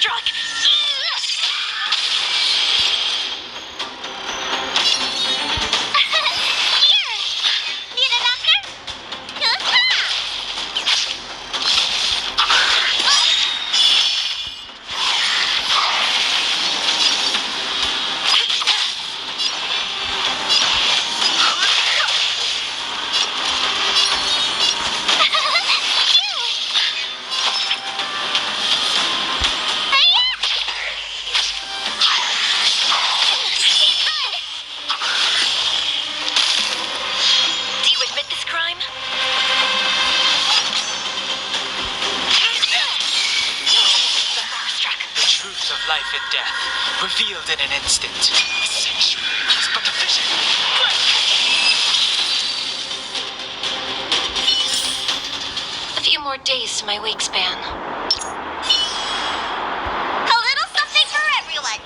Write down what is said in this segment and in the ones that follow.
struck! Life and death, revealed in an instant. A century is but a vision. A few more days to my wake span. A little something for everyone.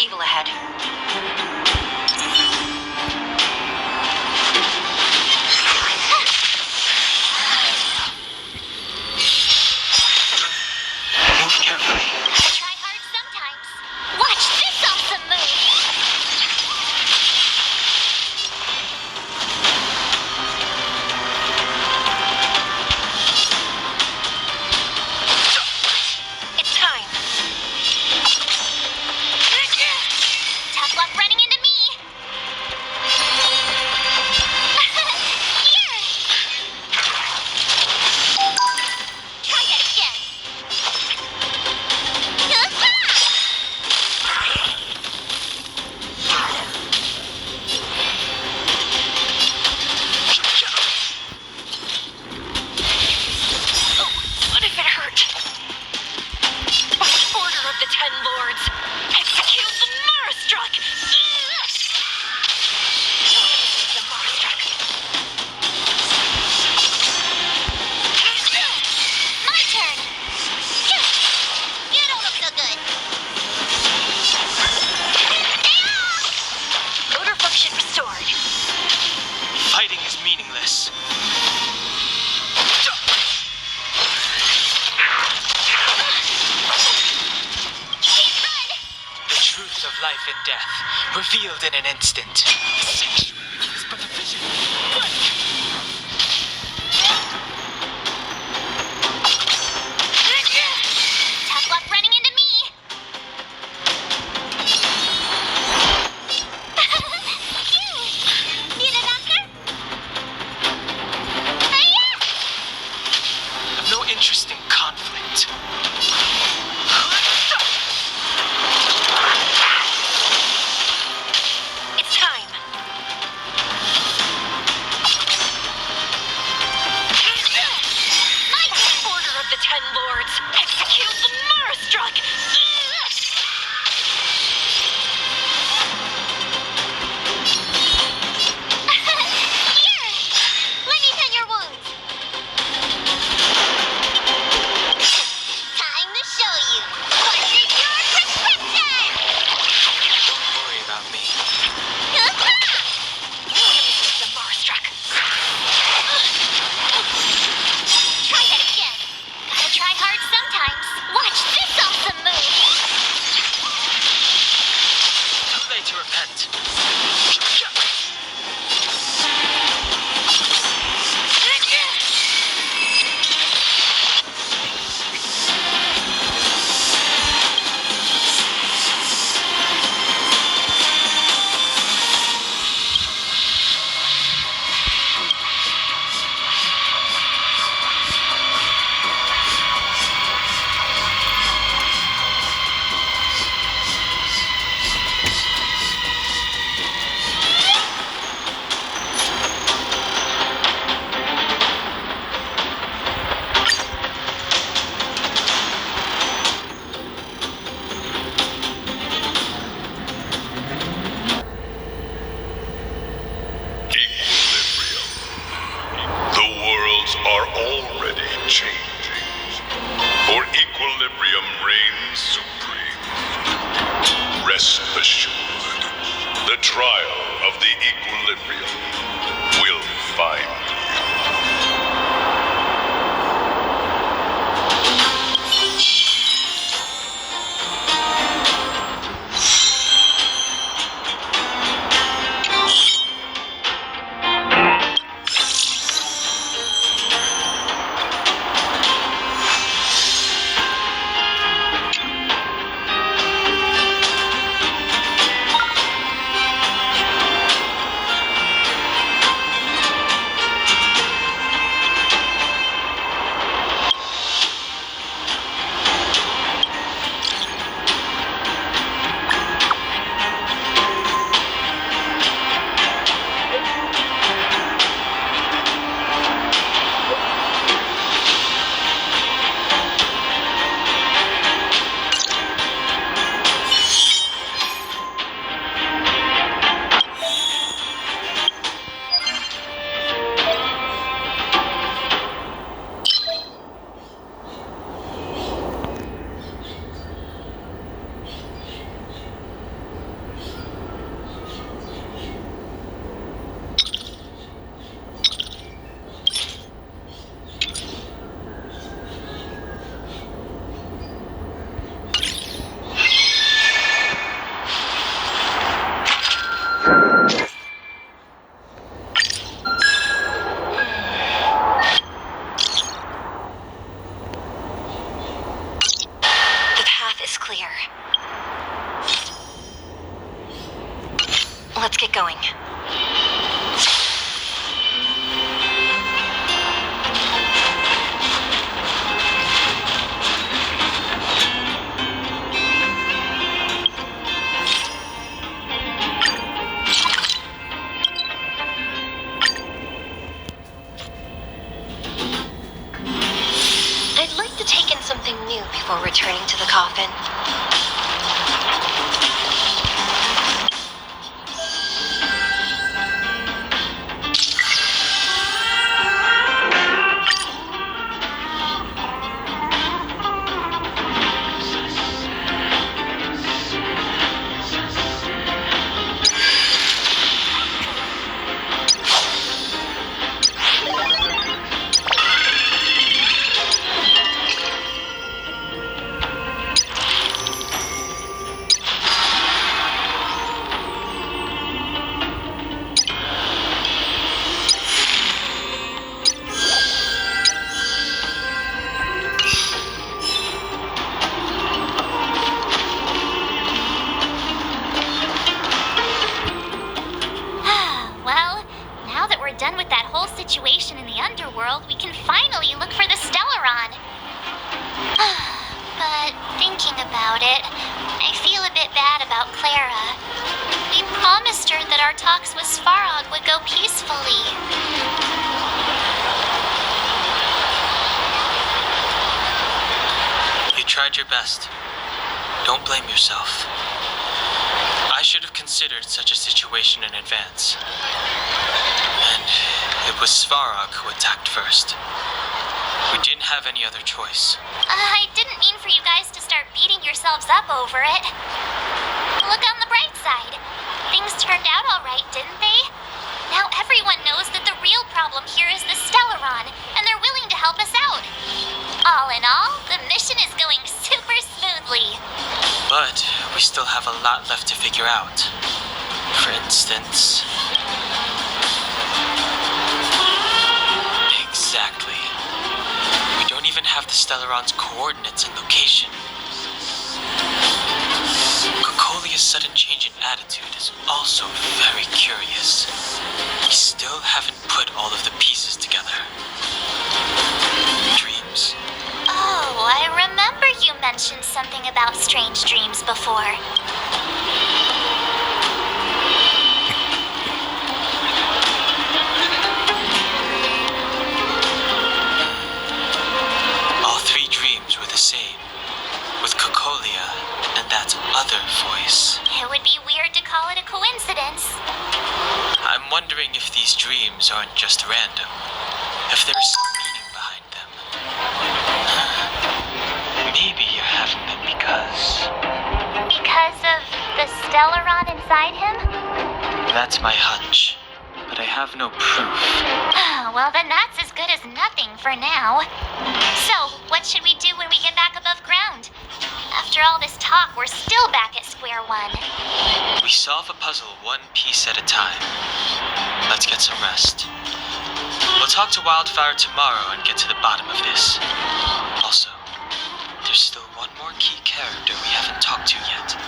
Evil ahead. Move carefully. I try hard sometimes. Watch this awesome move! It's time. Tough luck running into me! Here! Try that again! Oh, what if it hurt? By order of the Ten Lords, execute the Marastruck! The Marastruck. My turn! You don't look so good. Motor function restored. Fighting is meaningless. Keep run! The truth of life and death, revealed in an instant. A century is but a vision. Tough luck running into me! Need a knocker? Hiya! I've no interest in conflict. It's time. My turn! Order of the Ten Lords, execute the Marastruck! Here! Let me tend your wounds. Time to show you. What's your prescription? Don't worry about me. The Marastruck. Try that again. Gotta try hard sometimes. Watch this awesome move. Too late to repent. The trial of the equilibrium will find you. Let's get going. I'd like to take in something new before returning to the coffin. Situation in the underworld, we can finally look for the Stellaron. But thinking about it, I feel a bit bad about Clara. We promised her that our talks with Svarog would go peacefully. You tried your best. Don't blame yourself. I should have considered such a situation in advance. And it was Svarog who attacked first. We didn't have any other choice. I didn't mean for you guys to start beating yourselves up over it. Look on the bright side. Things turned out all right, didn't they? Now everyone knows that the real problem here is the Stellaron, and they're willing to help us out. All in all, the mission is going super smoothly. But we still have a lot left to figure out. For instance... Exactly. We don't even have the Stellaron's coordinates and location. Cocolia's sudden change in attitude is also very curious. We still haven't put all of the pieces together. Dreams. Oh, I remember you mentioned something about strange dreams before. Same, with Cocolia and that other voice. It would be weird to call it a coincidence. I'm wondering if these dreams aren't just random, if there's some meaning behind them. Maybe you're having them because... Because of the Stellaron inside him? That's my hunch, but I have no proof. Well, then that's as good as nothing for now. So, what should we do when we get back above ground? After all this talk, we're still back at square one. We solve a puzzle one piece at a time. Let's get some rest. We'll talk to Wildfire tomorrow and get to the bottom of this. Also, there's still one more key character we haven't talked to yet.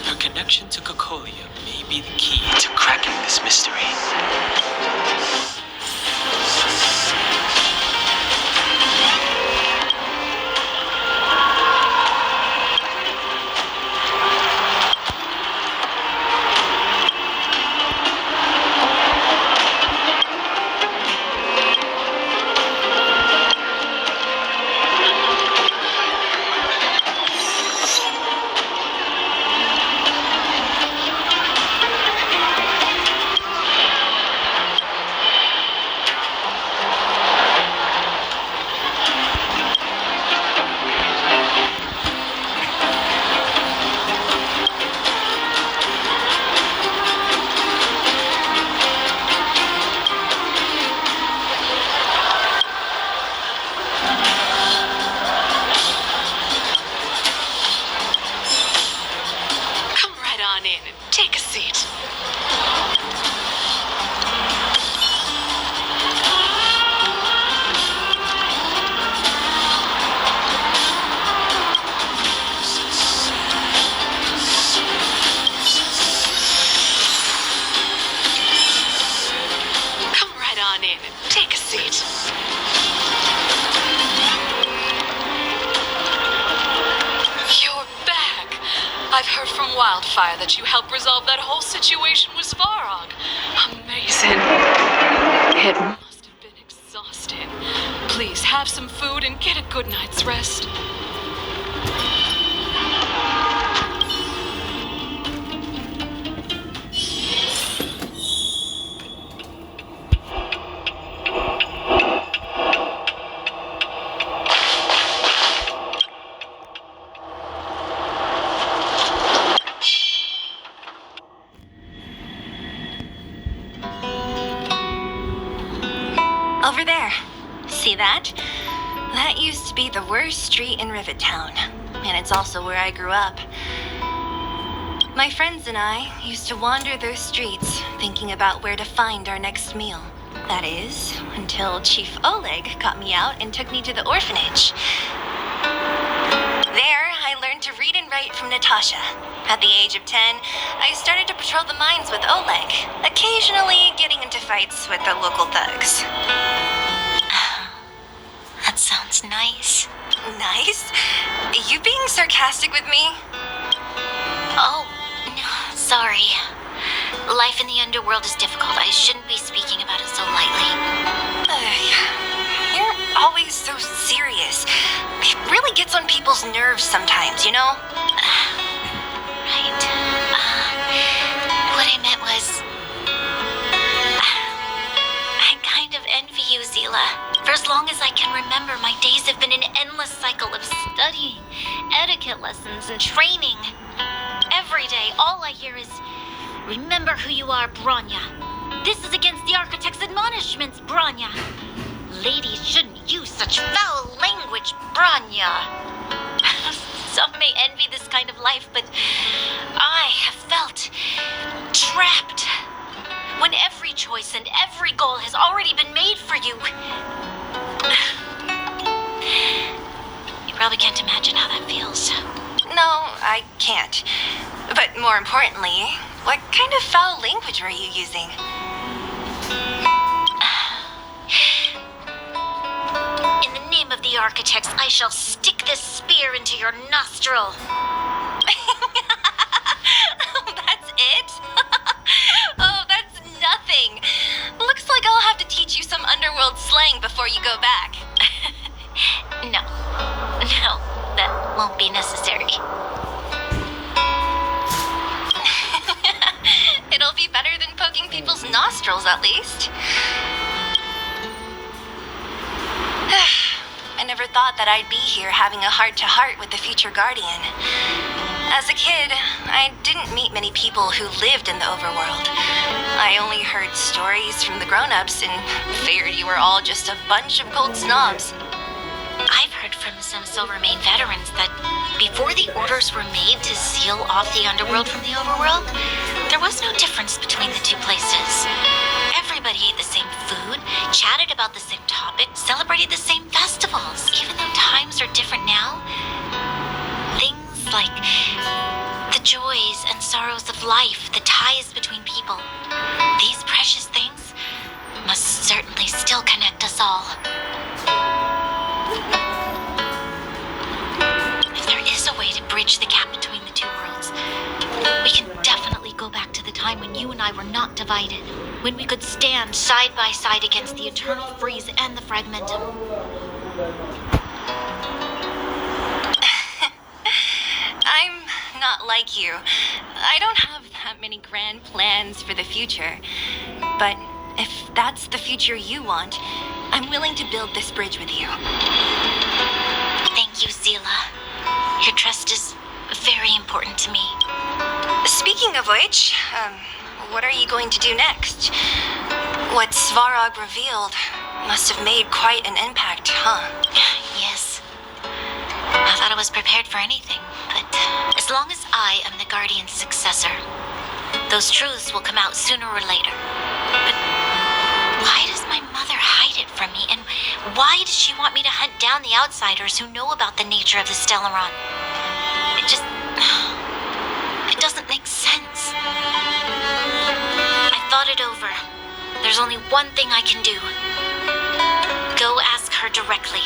Her connection to Cocolia may be the key to cracking this mystery. Wildfire that you helped resolve that whole situation with Svarog. Amazing. It must have been exhausting. Please have some food and get a good night's rest. Over there. See that? That used to be the worst street in Rivet Town. And it's also where I grew up. My friends and I used to wander those streets, thinking about where to find our next meal. That is, until Chief Oleg got me out and took me to the orphanage. There, I learned to read and write from Natasha. At the age of 10, I started to patrol the mines with Oleg, occasionally getting into fights with the local thugs. That sounds nice. Nice? You being sarcastic with me? Oh, sorry. Life in the underworld is difficult. I shouldn't be speaking about it so lightly. You're always so serious. It really gets on people's nerves sometimes, you know? Right. What I meant was... I kind of envy you, Seele. For as long as I can remember, my days have been an endless cycle of studying, etiquette lessons, and training. Every day, all I hear is, "Remember who you are, Bronya. This is against the Architect's admonishments, Bronya. Ladies shouldn't use such foul language, Bronya." Some may envy this kind of life, but I have felt trapped. When every choice and every goal has already been made for you. You probably can't imagine how that feels. No, I can't. But more importantly, what kind of foul language were you using? In the name of the Architects, I shall stick this spear into your nostril. That's it? Oh, that's nothing. Looks like I'll have to teach you some underworld slang before you go back. No, that won't be necessary. It'll be better than poking people's nostrils, at least. I never thought that I'd be here having a heart-to-heart with the future Guardian. As a kid, I didn't meet many people who lived in the Overworld. I only heard stories from the grown-ups and figured you were all just a bunch of cold snobs. I've heard from some Silvermane veterans that before the orders were made to seal off the underworld from the overworld, there was no difference between the two places. Everybody ate the same food, chatted about the same topics, celebrated the same festivals. Even though times are different now, things like the joys and sorrows of life, the ties between people, these precious things must certainly still connect us all. If there is a way to bridge the gap between the two worlds, we can definitely go back to the time when you and I were not divided, when we could stand side by side against the eternal freeze and the fragmentum. I'm not like you. I don't have that many grand plans for the future. But if that's the future you want, I'm willing to build this bridge with you. Thank you, Seele. Your trust is very important to me. Speaking of which, what are you going to do next? What Svarog revealed must have made quite an impact, huh? Yes. I thought I was prepared for anything, but as long as I am the Guardian's successor, those truths will come out sooner or later. But why does my mother hide it from me? And why does she want me to hunt down the outsiders who know about the nature of the Stellaron? It doesn't make sense. I thought it over. There's only one thing I can do. Go ask her directly.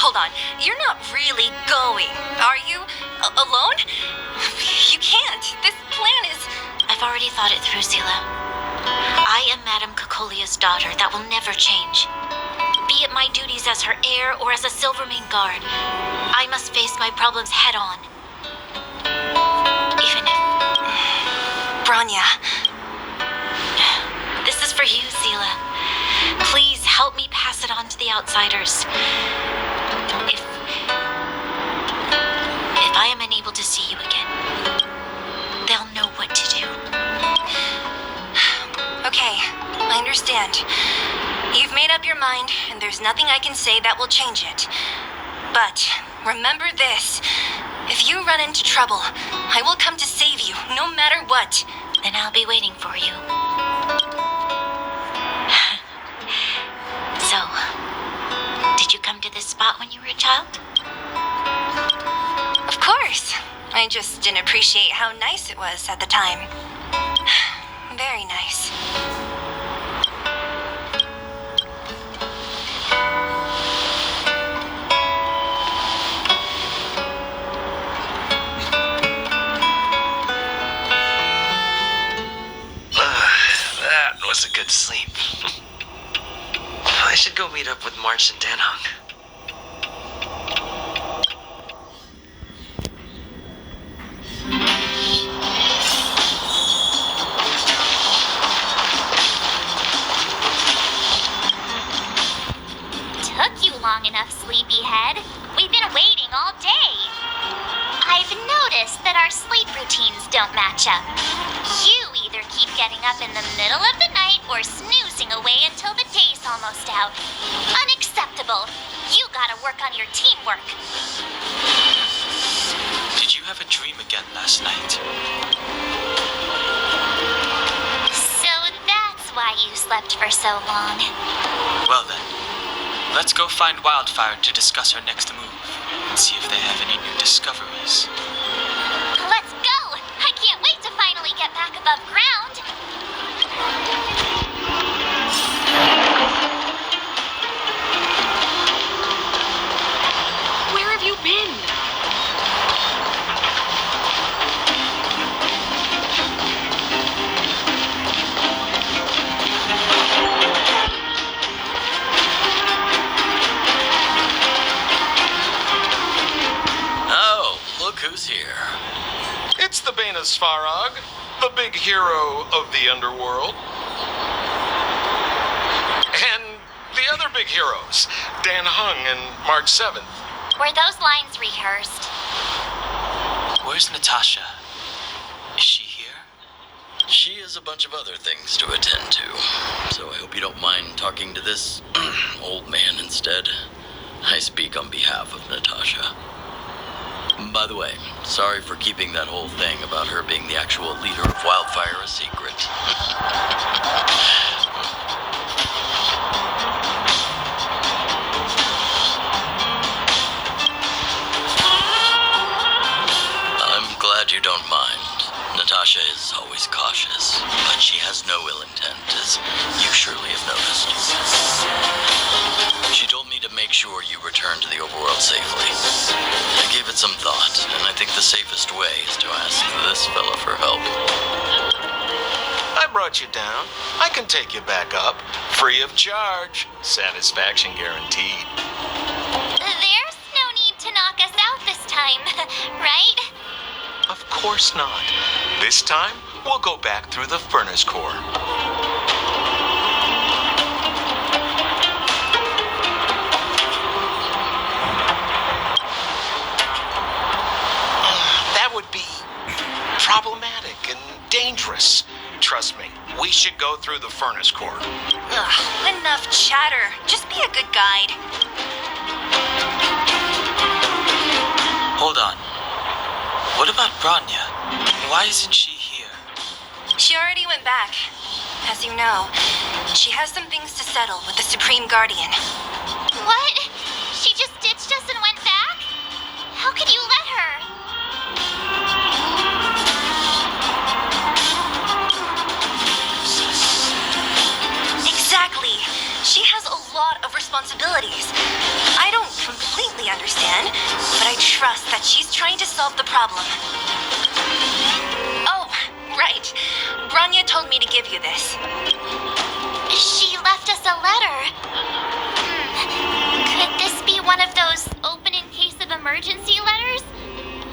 Hold on. You're not really going, are you? Alone? You can't. This plan is... I've already thought it through, Seele. I am Madame Cocolia's daughter. That will never change. Be it my duties as her heir or as a Silvermane guard, I must face my problems head on. Even if... Bronya. This is for you, Seele. Please help me pass it on to the outsiders. If I am unable to see you again, they'll know what to do. Okay, I understand. You've made up your mind, and there's nothing I can say that will change it. But remember this. If you run into trouble, I will come to save you, no matter what. Then I'll be waiting for you. So, did you come to this spot when you were a child? Of course. I just didn't appreciate how nice it was at the time. Very nice. That was a good sleep. I should go meet up with March and Danhung. Took you long enough, sleepyhead. We've been waiting all day. I've noticed that our sleep routines don't match up. You either keep getting up in the middle of the night or snoozing away until the day's almost out. Unacceptable. You gotta work on your teamwork. Did you have a dream again last night? So that's why you slept for so long. Well then, let's go find Wildfire to discuss her next move and see if they have any new discoveries. Let's go! I can't wait to finally get back above ground. Where have you been? Oh, look who's here. It's the Bane of Svarog, the big hero of the underworld. And the other big heroes, Danhung and March 7th. Were those lines rehearsed? Where's Natasha? Is she here? is a bunch of other things to attend to, so I hope you don't mind talking to this old man instead. I speak on behalf of Natasha. By the way, sorry for keeping that whole thing about her being the actual leader of Wildfire a secret. I'm glad you don't mind. Natasha is always cautious, but she has no ill intent, as you surely have noticed. She told me to make sure you return to the Overworld safely. I gave it some thought, and I think the safest way is to ask this fella for help. I brought you down. I can take you back up, free of charge. Satisfaction guaranteed. There's no need to knock us out this time, right? Of course not. This time, we'll go back through the furnace core. That would be problematic and dangerous. Trust me, we should go through the furnace core. Ugh, enough chatter. Just be a good guide. Hold on. What about Bronya? Why isn't she here? She already went back. As you know, she has some things to settle with the Supreme Guardian. What? She just ditched us and went back? How could you let her? Exactly. She has a lot of responsibilities. I don't completely understand, but I trust that she's trying to solve the problem. Oh, right. Bronya told me to give you this. She left us a letter. Could this be one of those open in case of emergency letters?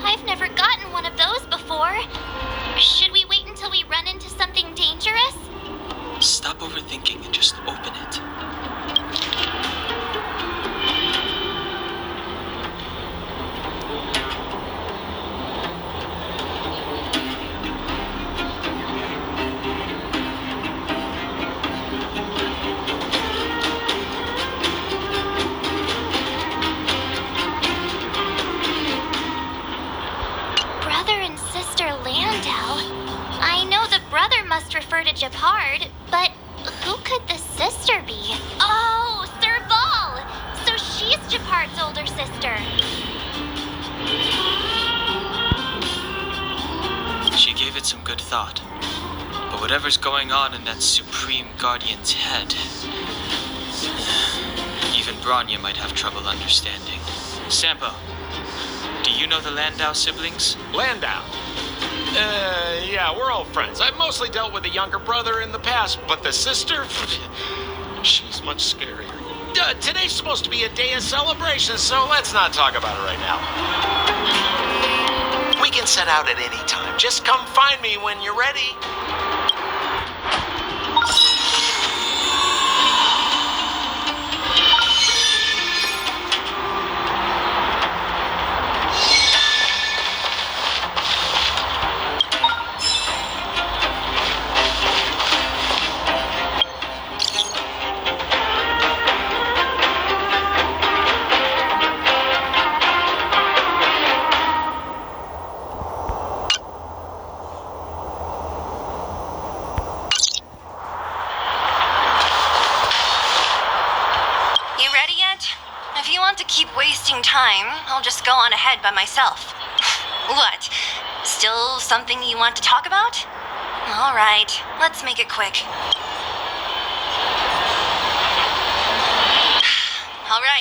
I've never gotten one of those before. Should we wait until we run into something dangerous? Stop overthinking and just open it. Brother and sister Landau. I know the brother must refer to Japard, but who could the sister be? Oh, Serval! So she's Japard's older sister. She gave it some good thought. But whatever's going on in that Supreme Guardian's head, even Bronya might have trouble understanding. Sampo, do you know the Landau siblings? Landau. Yeah, we're all friends. I've mostly dealt with the younger brother in the past, but the sister, she's much scarier. Today's supposed to be a day of celebration, so let's not talk about it right now. We can set out at any time. Just come find me when you're ready. Keep wasting time, I'll just go on ahead by myself. What? Still something you want to talk about? All right, let's make it quick. All right,